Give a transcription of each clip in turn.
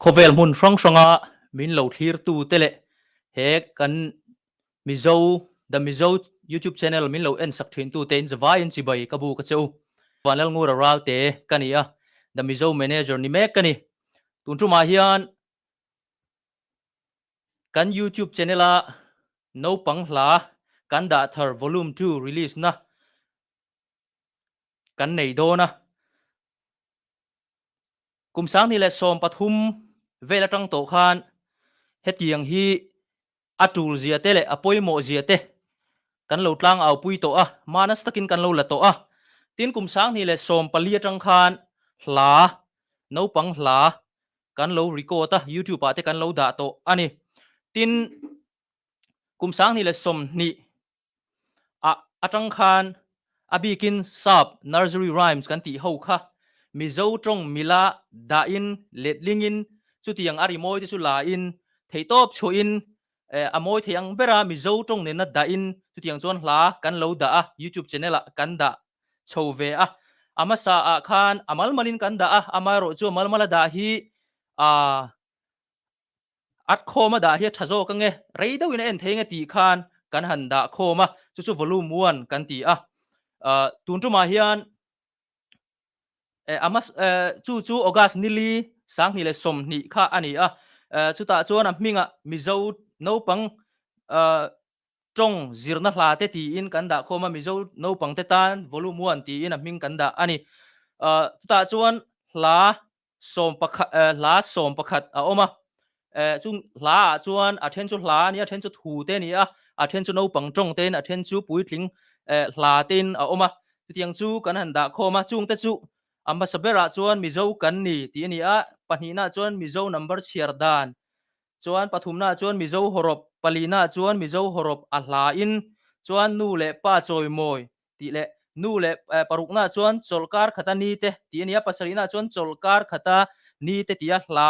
khawvel hmun hranga min lo thlir tu tele he kan Mizo YouTube channel min lo en sak thin tu ten zawai in chibai kabu ka cheu wanal ngura ral te kania the Mizo manager ni me kani tuntu ma hian kan YouTube channel a Naupang hla kan da thar volume 2 release na kan nei do na kum sang ni le som pathum vela tang to khan hetiang hi atul zia tele pawimawh zia te kan lo tlang au pui to a manas takin kan lo la to a tin kum sang ni le som palia tang khan hla Naupang hla kan lo record ta YouTube ate kan lo da to ani tin kum sang ni le som ni atang khan abikin sap nursery rhymes kan ti ho kha Mizo trong mila da in letling in chu tiang ari moi chu la in thei top chu in amoi thiang bera Mizo trong ne na da in chu tiang chon hla kan lo da a YouTube channel a kan da chove a ama sa a khan amal malin kan da a amaro chu mal mala da hi at khoma da hi thazo ka nge reido in en thenge ti khan kan han da khoma chu volume 1 kan ti a tuntu ma hian amas chu August nili sang ni le som ni kha ani a chu ta chuan a hminga Mizo Naupang trong zirna hla te ti in kan da khoma Mizo Naupang te tan volume 1 ti in a hming kan da ani chu ta chuan hla som pakhat a oma chung hla chuan a then chu hla ni a then chu thu te ni a then chu Naupang trong ten a then chu puitling hla tin a oma tiang chu kan han da khoma chung te chu amba sabera chuan Mizo kan ni ti ni a panina chuan Mizo number chiar dan chuan pathumna chuan Mizo horop palina chuan Mizo horop a hla in chuan nu le pa choi moi ti le nu le parukna chuan cholkar khata ni te ti ni a pasarina chuan cholkar khata ni te ti a hla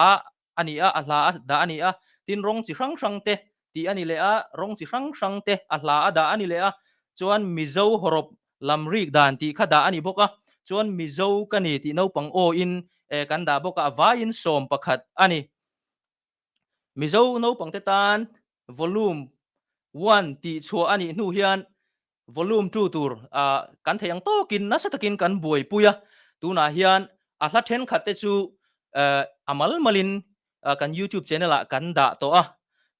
ani a hla da ani a tin rong chi hrang te ti ani le a rong chi hrang te a hla da ani le a chuan Mizo horop lamrik dan ti kha da ani boka chuan Mizo kani ti Naupang o in kan da boka vai in som pakhat ani Mizo Naupang te tan volume 1 ti chua ani nu hian volume 2 tur kan theyang to kin na satakin kan buai puya tuna hian a hla then khat te chu amal malin kan YouTube channel a kan da to a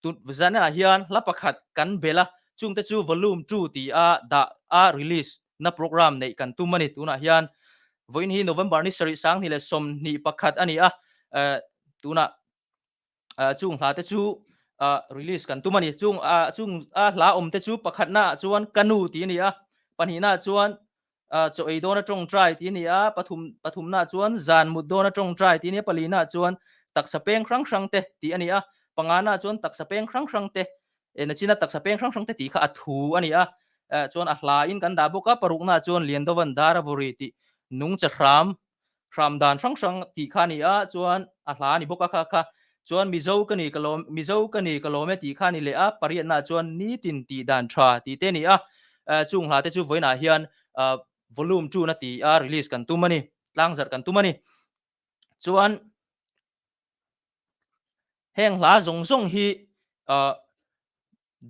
tu zana hian hla pakhat kan bela chung te chu volume 2 ti da release na program nei kan tu mani tuna hian voin hi November ni sari sang ni le som ni pakhat ani tuna chung hla te chu release kan tu mani chung hla te chu pakhat na chuan kanu ti ni panina chuan cho ei dona trong trai ti ni pathum na chuan zan mut dona trong trai ti ni palina chuan taksa peng hrang te ti ani pangana chuan taksa peng hrang te na china taksa peng hrang te ti kha athu ani chuan a hla in kan da boka parukna chuan lian dovan dara vori ti nung cha hram dan hrang ti kha ni chuan a hla ni boka kha chuan Mizo kani kalome ti kha ni le pariat na chuan ni tin ti dan tha ti te ni chung hla te chu voina hian volume 2 na ti release kan tu mani ṭangzarh kan tu mani chuan heng hla zong hi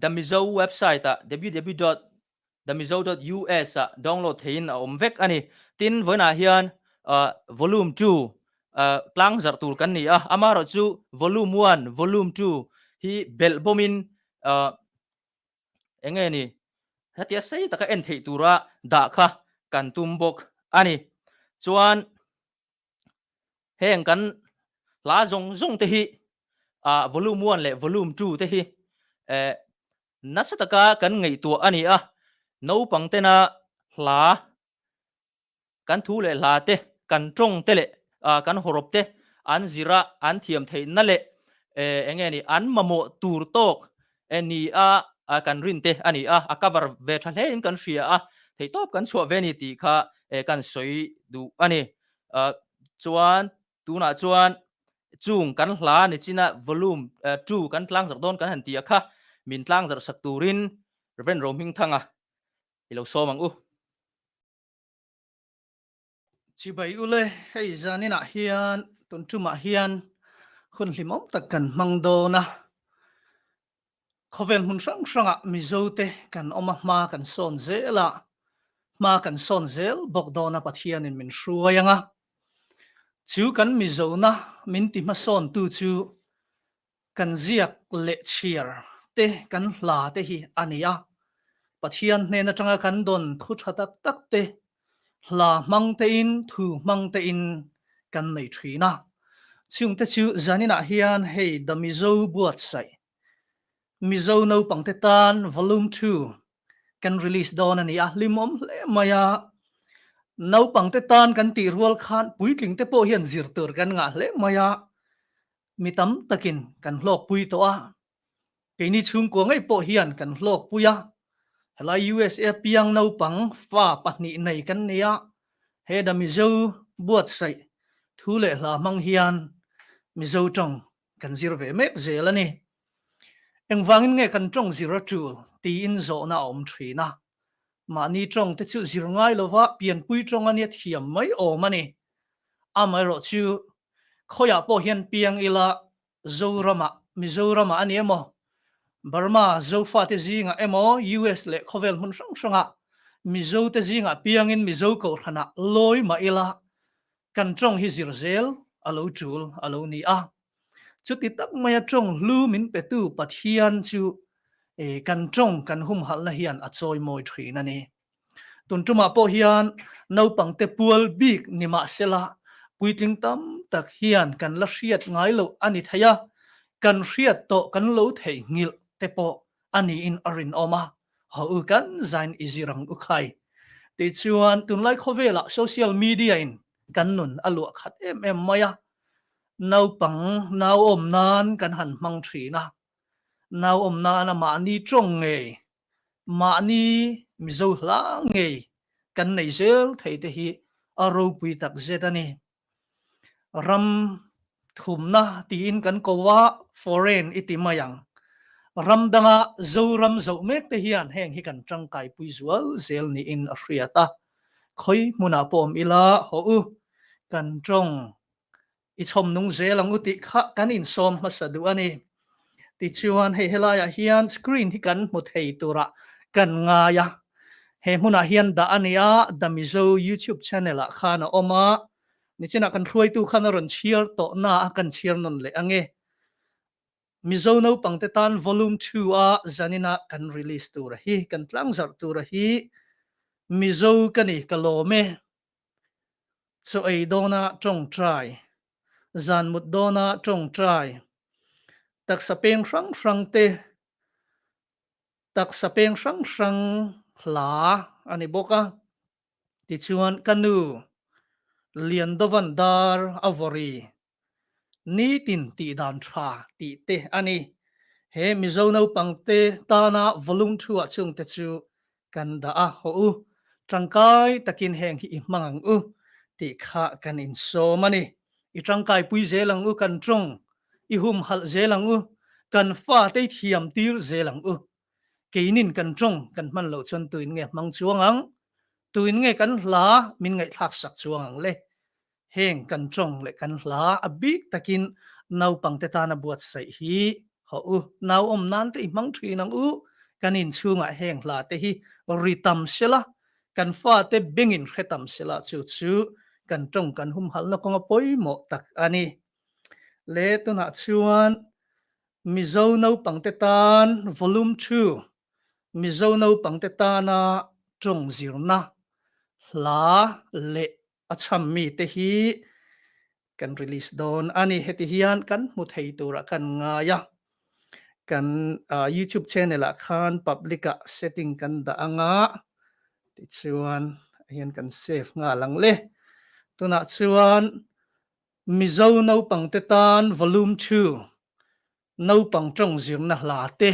the Mizo website www.themizo.us download thein omvek ani tin voina hian volume 2 ṭangzarh tur kan ni amaro chu volume 1 volume 2 hi belbomin enge ni hatia sei taka en thei tura da kha kan tumbok ani chuan heng kan la zong te hi volume 1 le volume 2 te hi nasataka kan ngei tu ani Naupang te na hla kan thu le hla te kan trong te le kan horop te an zira an thiam thei na le enge ni an mamo tur tok ni kan rin te ani a cover ve tha hle in kan hria thei top kan chhuah ve ni ti kha kan soi du ani chuan tuna chuan chung kan hla ni china volume 2 kan ṭangzarh don kan han ti kha min ṭangzarh sak turin ren rom hing thanga ilo somang chibai ule hei zanina hian tuntu ma hian hun limom takkan mangdo na khawvel hmun hrang Mizo te kan oma ma kan son zela ma kan son zel bok dona pathian in min hruayanga chu kan Mizo na min ti ma son tu chu kan ziak le chiar te kan hla te hi ania pathian hne na tanga kan don thu thatak tak te hla mang te in thu mang te in kan nei thina chung te chu zanina hian hei the Mizo buat sai Mizo Naupangte tan volume 2 kan release don ania limom hle maya Naupangte tan kan ti rual khan puitling te po hian zirtur kan nga hle maya mitam takin kan hlok pui to a keini chung ko ngai po hian kan hlok puya hala USA piang Naupang fa pahni nei kan nia he da Mizo buat sai thu le hla mang hian Mizo tong kan zir ve mek zelani eng wangin nge kan tong zira tu ti in zo na om thina ma ni tong te chu zir ngai lova pian pui tong ania thiam mai o mani amai ro chu khoya po hian piang ila zorama Mizorama ani emo Burma Zofate zinga emo US le khawvel hmun hranga Mizo te zinga piang in Mizo ko khana loi ma ila kan tong hi zir zel alo tul alo ni a chuti tak maya tong lu min petu pathian chu kan tong kan hum hal na hian a choi moi thina ni tuntuma po hian Naupang te pual bik nima sela puitling tam tak hian kan la hriat ngai lo ani thaya kan hriat to kan lo thei ngil te po ani in arin oma ho u kan zain izirang u khai ti chuan tun lai khawela social media in kan nun alu khat em maya Naupang nau om nan kan han mang thina nau om nan ma ni tong ngei ma ni Mizo hla ngei kan nei zel thei te hi aro pui tak zetani ram khawmna ti in kan kowa foreign itimayang ram danga zo ram zo mek te hian heng hi kan ṭangkai pui zual zel ni in a hriata khoi muna pom ila ho u kan tong i chom nung zelang uti kha kan in som masadu ani ti chuan hei helaya hian screen hi kan mu thei tura kan nga ya he muna hian da ania the Mizo YouTube channel a khana oma ni chena kan hruai tu khana ron chiar to na kan chiar non le ange Mizo Naupangte tan volume 2 a zanina kan release tu rahi kan tlangzarh tu rahi Mizo kani kalome so ei dona tong try zan mut dona tong try tak sapeng hrang te tak sapeng hrang hla ani boka ti chuan kanu lian dovan dar avori ni tin ti dan tha ti te ani he Mizo Naupangte Tana volume 2 a chung te chu kan da a ho u ṭangkai takin heng hi mangang u ti kha kan in so mani i ṭangkai pui zelang u kan trong i hum hal zelang u kan fa te thiam tir zelang u keinin kan trong kan man lo chon tuin nge mang chuangang tuin nge kan hla min ngai thak sak chuangang le heng kan trong le kan hla a bik takin Naupangte Tana buat sai hi ho u nau om nan te mang thri nang u kanin chunga heng hla te hi ritam sela kan fa te bengin khetam sela chu chu kan trong kan hum hal na konga pawimawh tak ani le tuna chuan Mizo Naupangte tan volume 2 Mizo Naupangte Tana tong zirna hla le acham mi te hi kan release don ani heti hian kan mu thei tura kan nga ya kan YouTube channel a khan publica setting kan da anga ti chuan hian kan save nga lang le tuna chuan Mizo Naupangte tan volume 2 Naupang tong zirna hla te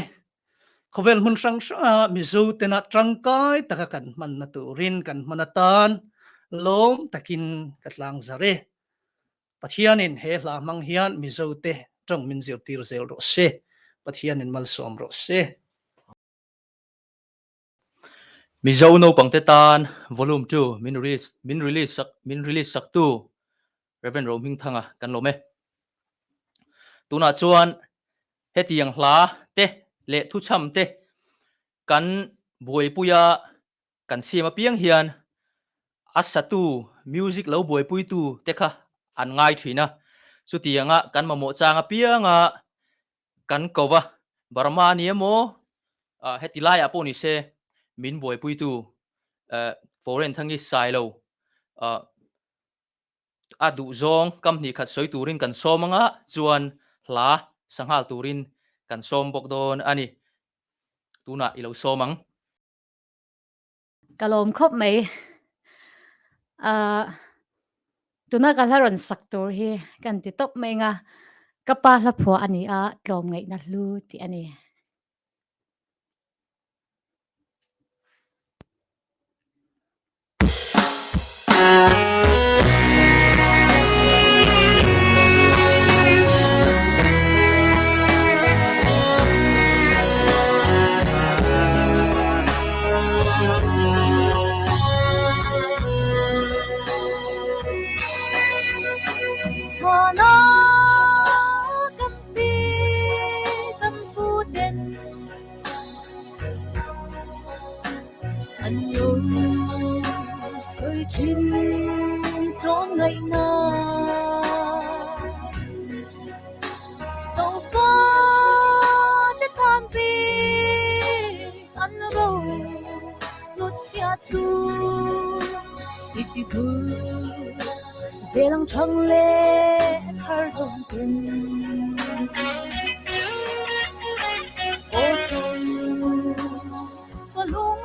khawvel hmun hrang Mizo tena ṭangkai taka kan man na turin kan manatan lom takin ka tlangzarh pathianin he hla mang hian Mizo te tong min zir tir zel ro se pathianin mal som ro se Mizo Naupangte tan volume 2 min release sak tu Reverend Roming thanga kan lo me tuna chuan hetiang hla te le thu cham te kan buaipuia kan siama piang hian asatu music lo buaipui tu te kha an ngai thina chu tianga kan mamo changa pianga kan kova barma ni mo hetilaya poni se min buaipui tu foreign thangi sailo adu zong kam ni khat soi turin kan somanga chuan hla sanghal turin kan som bok don ani tuna ilo somang kalom khop mai tuna kalaron saktur hi kan ti top mai nga kapa la phua ani a tlom ngei na hlu ti ani Trên có ngày na dẫu phố để tham vi ăn rau lót chia chu đi vui dễ lăng trăng lệ thar dòng tiền ô sông và lung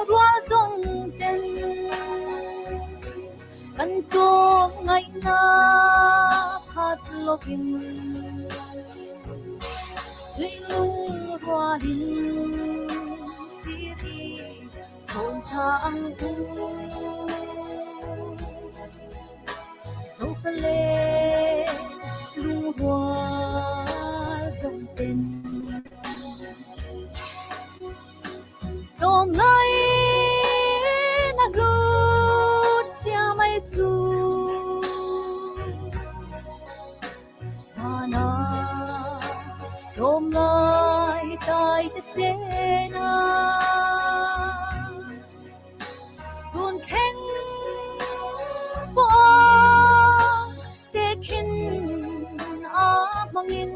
đua dòng tiền kan to ngày na phát lovin suy lung hoa hin siri sôn sang u Zofate lung hoa dòng tên to ngày na gút xa mai chu Tana Rôm ngay tay te sena buồn khen bóng te khin mangin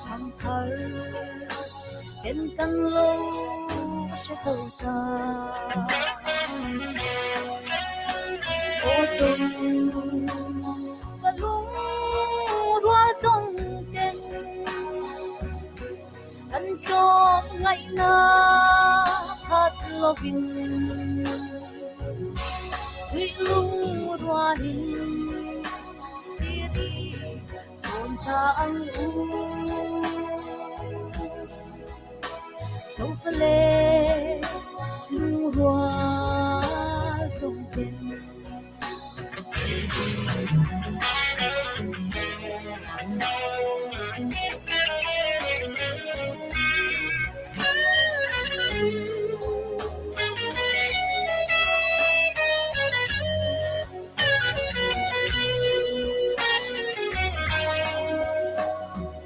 chẳng thở đến căn lâu sẽ sâu ta ô sông và lung đua dòng tên căn cho ngày na phát lovin suy lung đua hin siri sôn sang u Zofate lung hoa dòng tên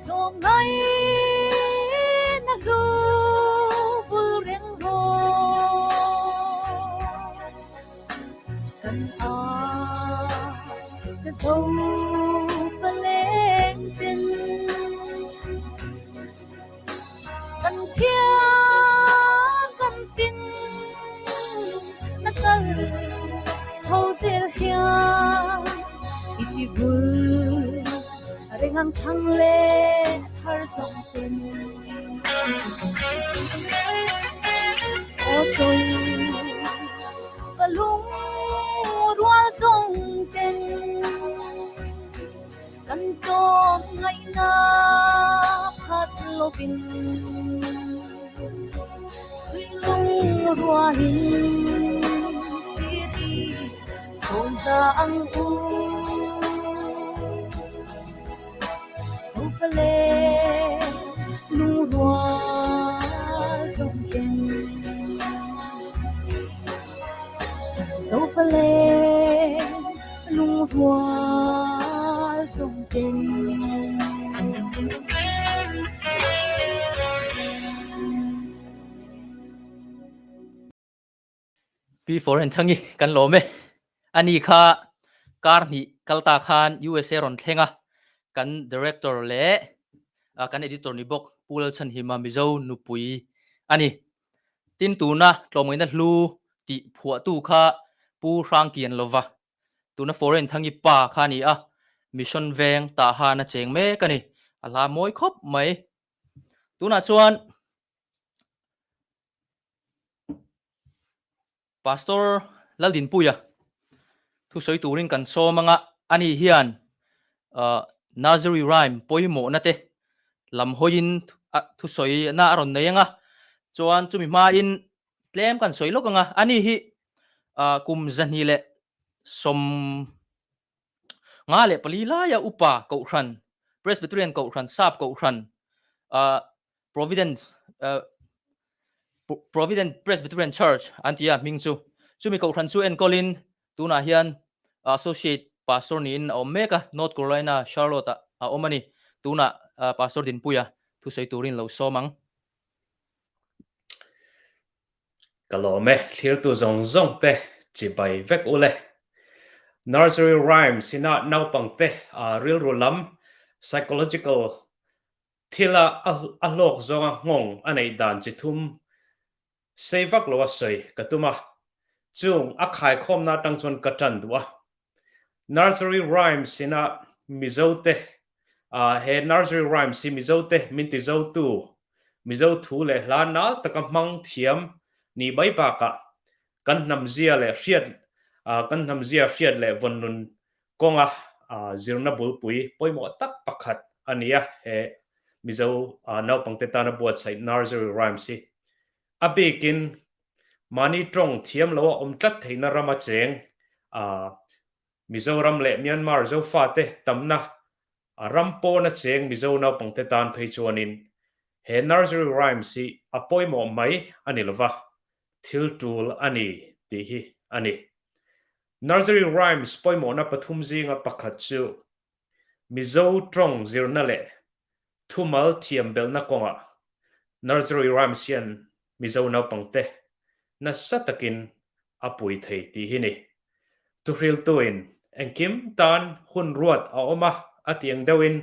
Hôm nay na lu vui riêng rô cần chân sâu phân lên tin cần thiên cần phiên na cần châu diệt hiang ít vui ringan thăng lên thar dòng tên ô rồi và lung đua dòng tên căn cho ngày na phát lovin suy lung đua hin siri sôn sang u Zofate lung hoa dòng tên Zofate lung hoa sông tình before and thangi kan lo me ani kha karni kalta khan USA ron thenga kan director le kan editor ni bok pul chan hima Mizo Naupangte ani tin tuna tlomai na hlu ti phua tu kha pu hrang kian lova tuna foreign thangi pa kha ni a mission veng ta ha na cheng me kani ala moi khop mai tuna chuan pastor laldin puya thu soi turin kan so manga ani hian nursery rhyme pawimawh na te lam hoin thu soi na aron neyanga chuan chumi ma in tlem kan soi lokanga ani hi kum zani le som nga le palila ya upa ko hran presbyterian ko hran sap ko hran Provident Presbyterian Church antia mingchu chumi ko hran chu en colin tuna hian associate pastor ni in omeka North Carolina Charlotte omani tuna pastor din puya thu sei turin lo somang kalome thlir tu zong zong te chi bai vek ule nursery rhymes ina naupangte real rulam psychological thila alok zonga ngong anei dan chi thum sevak lo soi katuma chung akhai khawmna tangchon katan duwa nursery rhymes ina mizote he nursery rhymes si mizote minti zo tu mizo thu le la nal takamang thiam ni bai ba ka kan namzia le riat le vonun konga zirna bulpui poimawh tak pakhat ania he Mizo Naupangte Tana buat sai nursery rhymes si abekin mani trong thiam lo tlat theina rama cheng Mizoram le Myanmar Zofate tamna rampo na cheng Mizo Naupangte Tan phei chuanin he nursery rhymes si apoimawh mai ani lova thil tul ani ti hi ani nursery rhymes poimawh na pathum zinga pakhat chu Mizo trong zirna le thumal thiam bel na konga nursery rhymes hian Mizo Naupangte na satakin apui thei ti hi ni tuhril tuin engkim tan hun ruat a oma atiang deuin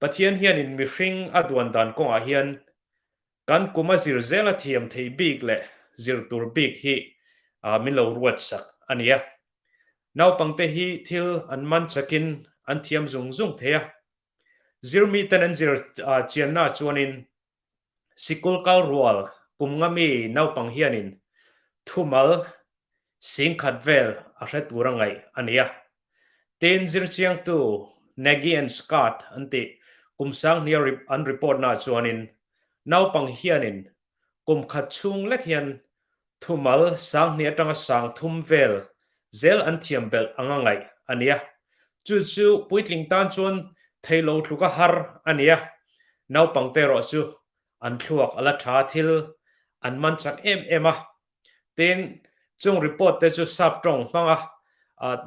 pathian hian in mi hring aduan dan konga hian kan kuma zir zela thiam thei bik le zir tur bik hi min lo ruat sak ania Naupangte hi thil an man chakin an thiam zung zung theya zirmi tan an zir chianna chuanin sikul kal rual kumngami naupang hianin thumal singkhatvel a hreturangai ania ten zir chiang tu Nagy and Scott anti kumsang nia an report na chuanin naupang hianin kumkhat chung lek hian thumal sang nia tanga sang thumvel zel an thiam bel angangai ania chu puitling tan chuan thailo thuka har ania Naupangte ro chu an thuak ala tha thil an man chak ema ten chung report te chu sap tong manga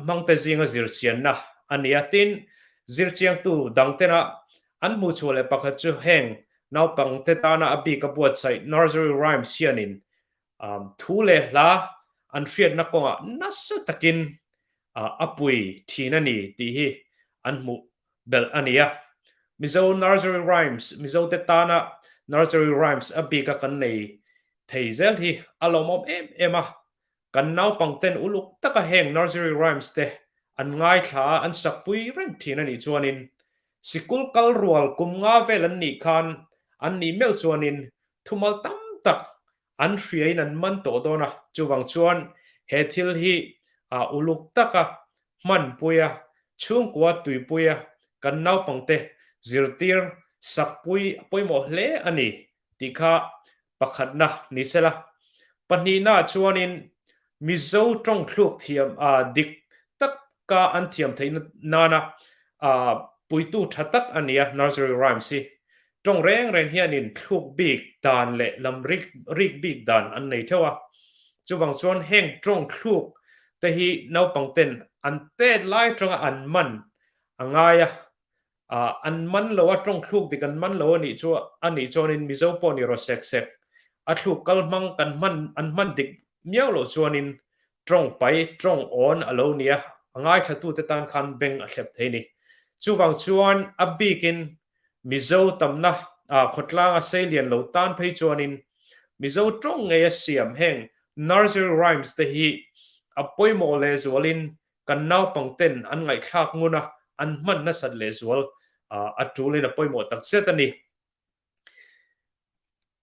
mangte zinga zir chianna ania tin zir chiang tu dangtena an mu chule pakhat chu heng Naupangte Tana abi ka buat sai nursery rhymes sianin thule la an hriat na konga nasa takin apui thinani ti hi an mu bel ania Mizo nursery rhymes Mizo te Tana nursery rhymes abi ka kan nei theizel hi alomom ema kan Naupangten uluk taka heng nursery rhymes te an ngai tha an sakpui ren thinani chuanin sikul kal rual kum nga vel an ni khan an ni mel chuanin thumal tam tak an hriain an man to dona chuwang chuan he thil hi uluk taka man puya chung kwa tui puya kan Naupangte zirtir sakpui poimawh hle ani tikha pakhatna nisela panina chuanin Mizo trong thluk thiam dik tak ka an thiam theina nana puitu thatak ania nursery rhymes si trong reng hianin thluk bik dan le lam rik bik dan an nei thewa chuwang chuan heng trong thluk te hi Naupangten an tet lai tanga an man angaya an man lo atong thluk ti kan man lo ani chonin mizo poni ro sek sek a thluk kalmang kan man an man dik miao lo chuanin trong pai trong on alo nia angai thatu te tan khan beng a hlep theini chuwang chuan a bikin mizo tamna khotlang a salian lo tan phei chuanin mizo trong ngei a siam heng nursery rhymes te hi a pawimawh le zualin kan naupangte an ngai thlak nguna an man na sat le zual a tulin a pawimawh tak set ani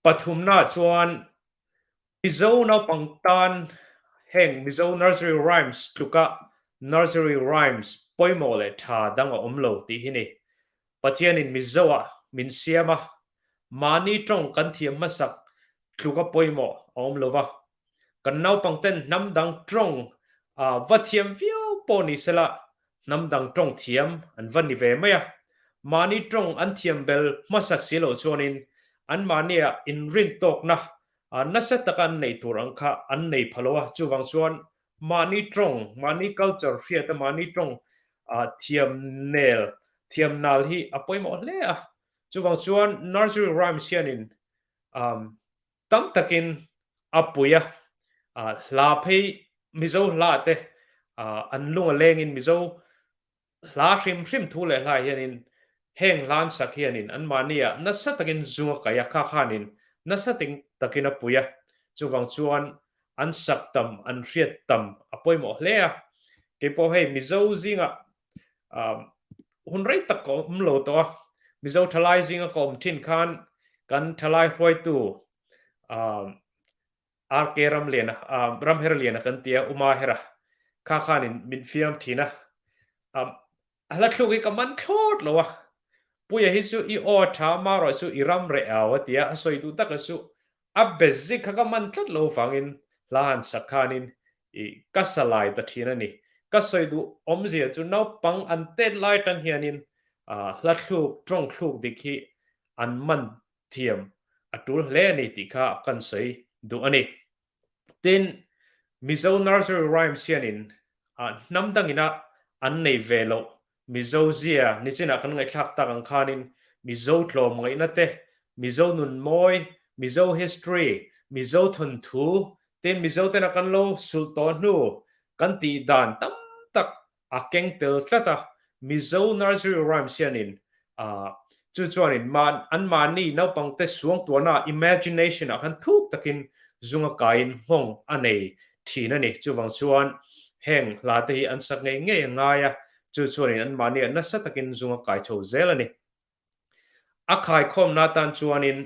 pathumna chuan mizo naupangtan heng mizo nursery rhymes tluka nursery rhymes pawimawh le tha danga omlo ti hini pathianin mizo a min siama mani tong kan thiam masak tluka pawimawh omlova kan naupangten namdang trong vathiam viau poni sela namdang trong thiam an vani ve maya mani trong an thiam bel masak silo chuanin an mania in rin tok na nasa takan nei turang kha an nei phalowa chuwang chuan mani trong mani culture fiata mani trong thiam nel thiam nal hi apoimawh hle a chuwang chuan nursery rhymes hianin tam takin apuya la phei mizo la te an lunga lengin mizo la hrim thu le la hianin heng lan sak hianin an mania nasa takin zunga kaya kha khanin nasa takin apuya chuwang chuan an sak tam an hriat tam apoimawh hle a ke po hei mizo zinga hunrei tak ko mlo to mizo thalai zinga kom thin khan kan thalai hroi tu arkeram lena ramher lena kan tia uma hera kha khanin min fiam thina ala thluki kaman thot lowa puya hi su I o tha maro su iram re awatia asoi tu takasu abbezik kaman tlat lo fangin lahan sakhanin I kasalai ta thina ni kasoi du omzia chu Naupang an ten lai tan hianin la thluk trong thluk dikhi an man thiam atul hle ni tikha kan sei du ani tin mizo nursery rhymes hianin namdangina an nei velo mizo zia nichina kan ngai thak tak ang khanin mizo tlom ngai na te mizo nun moi mizo history mizo thun thu tin mizo te na kan lo sultan nu kan ti dan tam tak akeng tel tlata mizo nursery rhymes hianin chu chuanin man an mani Naupangte suang tuana imagination a kan thuk takin zunga kain hong anei thina ni chuwang chuan heng la te hi an sak ngei ngaya chu chuanin an mani na sa takin zunga kai tho zel ani akhai khawmna tan chuanin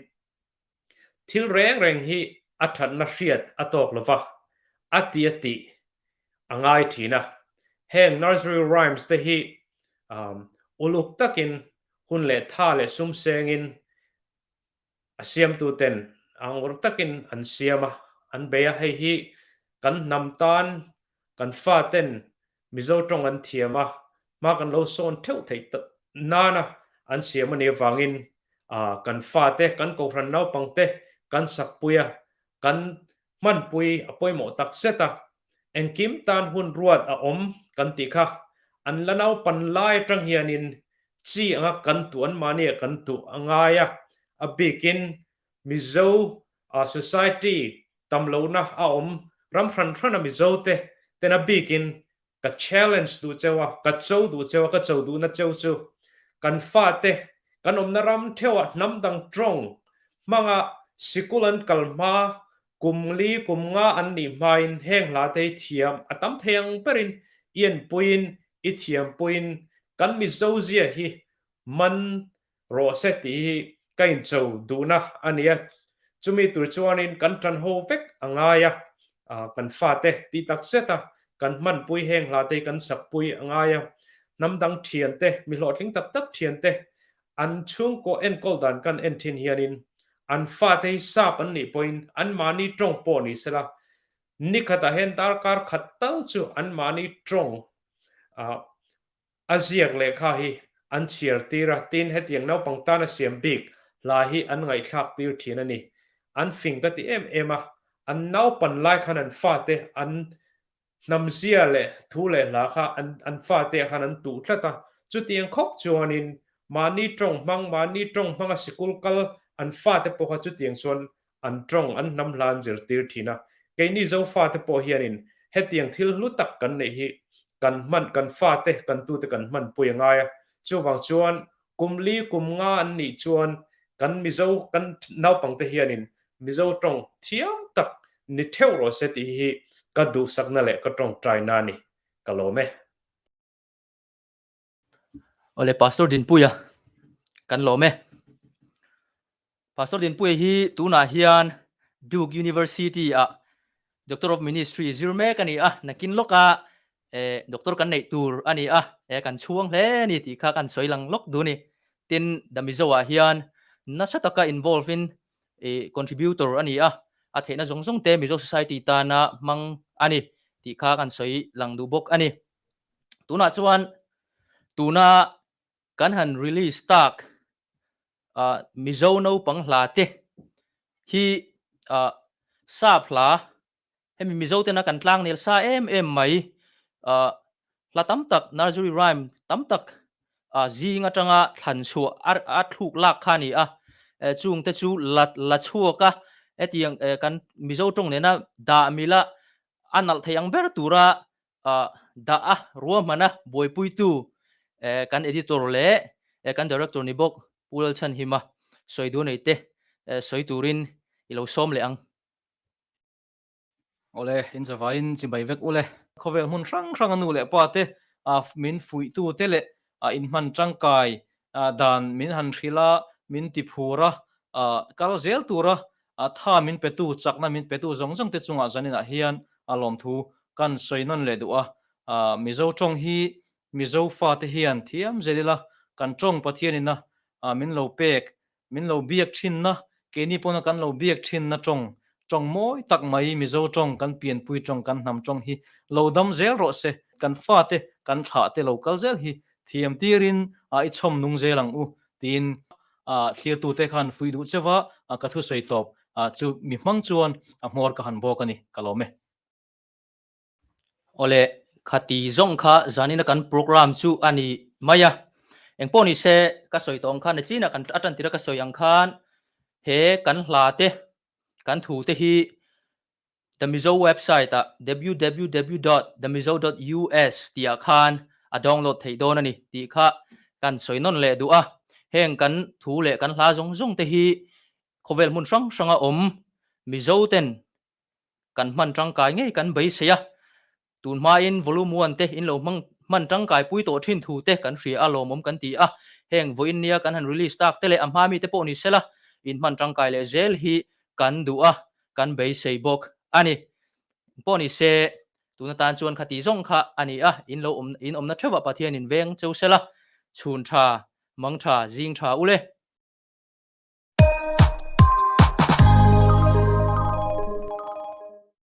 thil reng hi athat na hriat atok lova ati angai thina heng nursery rhymes te hi uluk takin hun le tha le sum sengin asiam tu ten angor takin an siama an beya hei hi kan namtan kan fa ten mizo tong an thiama ma kan lo son theu thei nana an siama ne wangin kan fa te kan ko ran Naupangte kan sakpuya kan man pui apoimawh tak seta engkim tan hun ruat a om kan ti kha an lanau pan lai tang hianin chi anga kan tu an mania kan tu angaya a bikin mizo society tamlo na a om ram hran mizo te ten a bikin ka challenge du chewa ka chou du chewa ka chou du na cheu chu kan fa te kan om na ram thewa namdang trong manga sikulan kalma kumli kumnga an ni main heng la te thiam atam theng perin ien puin I thiam puin kan mizo zia hi man ro seti hi kain chou du na ania chumi tur chuanin kan ṭhianzahovin angaya kan fa te ti tak seta kan man pui heng la te kan sak pui angaya namdang thian te mi hlotling tak thian te an chung ko en kol dan kan en thin hianin an fa te sa pan ni point an mani trong po ni sela nikhata hen tar kar khattal chu an mani trong aziak le kha hi an chiar tira tin hetiang Naupang tana siam big la hi an ngai thak tir thina ni an fing ka ti ema an Naupan lai khan an fa te an namzia le thu le la kha an fa te khan an tu thlata chu tiang khop chuanin mani trong mang a sikul kal an fa te po chu tiang chuan an trong an nam lan zir tir thina ke ni Zofate po hianin he tiang thil lu tak kan nei hi kan man kan fa te kan tu te kan man puyangai chu wang chuan kumli kumnga an ni chuan kan Mizo kan Naupangte hianin Mizo trong thiam tak ni theu ro se ti hi ka du sakna le ka trong trai na ni kalome ole pastor din puya kan lo me pastor din puya hi tuna hian Duke University a Doctor of Ministry zirme kani nakin loka doctor kan nei tur ani kan chuang hle ni ti kha kan soilang lok du ni tin the Mizo hian na sataka involved in contributor ani a theina zongzong te Mizo society Tana mang ani ti kha kan soi lang du bok ani tuna chuan tuna kan han release tak Mizo Naupang te hi sapla hemi Mizo te na kan tlang nil sa mai la tam tak nursery rhyme tam tak zinga tanga than chu a thuk lak khani chung te chu lat chuaka etiang kan Mizo tong ne na da mila anal thayang ber tura da ruwa mana boy puitu kan editor le kan director ni bok pul chan hima soidu nei te soiturin ilo som le ang ole in zavain chimbai vek ule khawvel hmun hrang anu le pa te min fui tu te le in hman ṭangkai dan min han thrila min ti phura kal zel tura tha min petu chakna min petu zongjong te chunga zanina hian alom thu kan soinon le duwa Mizo tong hi Zofate hian thiam zelila kan tong pathianina min lo pek min lo biak thin na ke ni pona kan lo biak thin na tong moi tak mai Mizo tong kan pian pui tong kan nam tong hi lo dam zel ro se kan fa te kan tha te local zel hi thiam tirin I chom nung zelang u tin thlir tu te khan fui du chewa ka thu soi top chu mi hmang chuan mor ka han bok ani kalome ole khati zong kha zanina kan program chu ani maya engponi se ka soi tong khan china kan atan tira ka soi ang khan he kan hla te kan thu te hi the Mizo website www.themizo.us tia khan download thei don ani ti kha kan soinon le du heng kan thu le kan hla zong te hi khawvel mun hranga Mizo ten kan man ṭangkai ngei kan beisei tun ma in volume 1 te in lo man ṭangkai pui to thin thu te kan hria alom kan ti heng voin nia kan han release tak te le amha mi te po ni sela in man ṭangkai le zel hi kan du kan beisei bok ani poni se tuna tan chuan khati zong kha ani in lo in omna thewa pathian in veng chau sela chhun tha mang tha jing tha ule